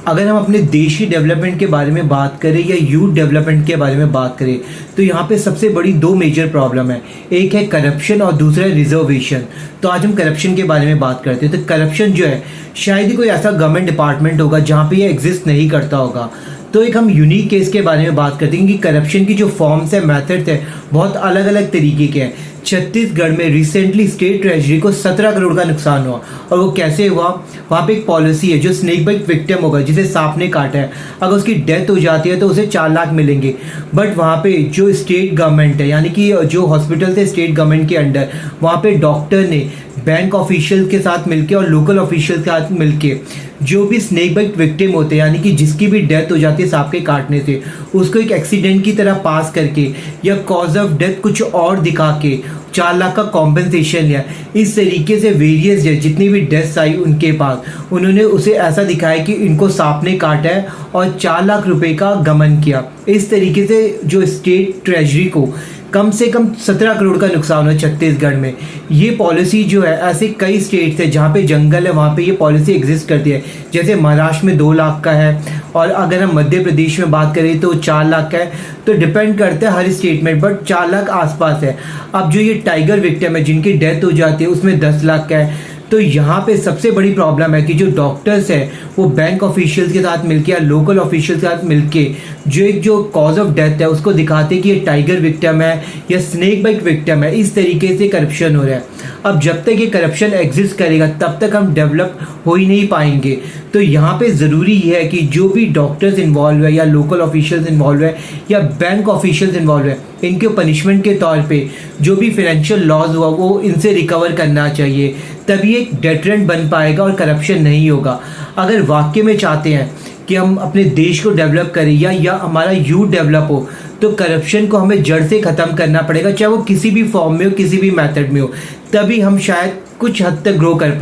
अगर हम अपने देश की डेवलपमेंट के बारे में बात करें या यूथ डेवलपमेंट के बारे में बात करें तो यहाँ पे सबसे बड़ी दो मेजर प्रॉब्लम है। एक है करप्शन और दूसरा है रिजर्वेशन। तो आज हम करप्शन के बारे में बात करते हैं। तो करप्शन जो है शायद ही कोई ऐसा गवर्नमेंट डिपार्टमेंट होगा जहाँ पे ये एग्जिस्ट नहीं करता होगा। तो एक हम यूनिक केस के बारे में बात करते हैं कि करप्शन की जो फॉर्म्स है, मेथड्स है, बहुत अलग अलग तरीके के हैं। छत्तीसगढ़ में रिसेंटली स्टेट ट्रेजरी को 17 करोड़ का नुकसान हुआ। और वो कैसे हुआ? वहाँ पे एक पॉलिसी है, जो स्नेक बाइट विक्टिम होगा, जिसे सांप ने काटा है, अगर उसकी डेथ हो जाती है तो उसे 4 लाख मिलेंगे। बट वहाँ पे जो स्टेट गवर्नमेंट है, यानी कि जो हॉस्पिटल थे स्टेट गवर्नमेंट के अंडर, वहाँ पे डॉक्टर ने बैंक ऑफिशियल के साथ मिलके और लोकल ऑफिशियल के साथ मिलके जो भी स्नेक बाइट विक्टिम होते हैं, यानी कि जिसकी भी डेथ हो जाती है सांप के काटने से, उसको एक एक्सीडेंट की तरह पास करके या कॉज ऑफ डेथ कुछ और दिखा के 4 लाख का कॉम्पेंसेशन लिया। इस तरीके से वेरियस जितनी भी डेथ्स आई उनके पास, उन्होंने उसे ऐसा दिखाया कि इनको सांप ने काटा है और 4 लाख रुपए का गमन किया। इस तरीके से जो स्टेट ट्रेजरी को कम से कम 17 करोड़ का नुकसान हुआ छत्तीसगढ़ में। ये पॉलिसी जो है, ऐसे कई स्टेट्स है जहाँ पे जंगल है वहाँ पे ये पॉलिसी एग्जिस्ट करती है। जैसे महाराष्ट्र में 2 लाख का है, और अगर हम मध्य प्रदेश में बात करें तो 4 लाख का है। तो डिपेंड करता है हर स्टेट में, बट 4 लाख आसपास है। अब जो ये टाइगर विक्टिम है जिनकी डेथ हो जाती है, उसमें 10 लाख का है। तो यहाँ पे सबसे बड़ी प्रॉब्लम है कि जो डॉक्टर्स है वो बैंक ऑफिशियल्स के साथ मिलके या लोकल ऑफिशियल्स के साथ मिलके जो कॉज ऑफ डेथ है उसको दिखाते कि ये टाइगर विक्टिम है या स्नेक बाइट विक्टिम है। इस तरीके से करप्शन हो रहा है। अब जब तक ये करप्शन एग्जिस्ट करेगा तब तक हम डेवलप हो ही नहीं पाएंगे। तो यहाँ पे ज़रूरी है कि जो भी डॉक्टर्स इन्वॉल्व है या लोकल ऑफिशियल्स इन्वॉल्व है या बैंक ऑफिशियल्स इन्वॉल्व है, इनके पनिशमेंट के तौर पे जो भी फाइनेंशियल लॉस हुआ वो इनसे रिकवर करना चाहिए। तभी एक डेटरेंट बन पाएगा और करप्शन नहीं होगा। अगर वाकई में चाहते हैं कि हम अपने देश को डेवलप करें या हमारा यूथ डेवलप हो, तो करप्शन को हमें जड़ से ख़त्म करना पड़ेगा, चाहे वो किसी भी फॉर्म में हो, किसी भी मेथड में हो। तभी हम शायद कुछ हद तक ग्रो कर पाएँ।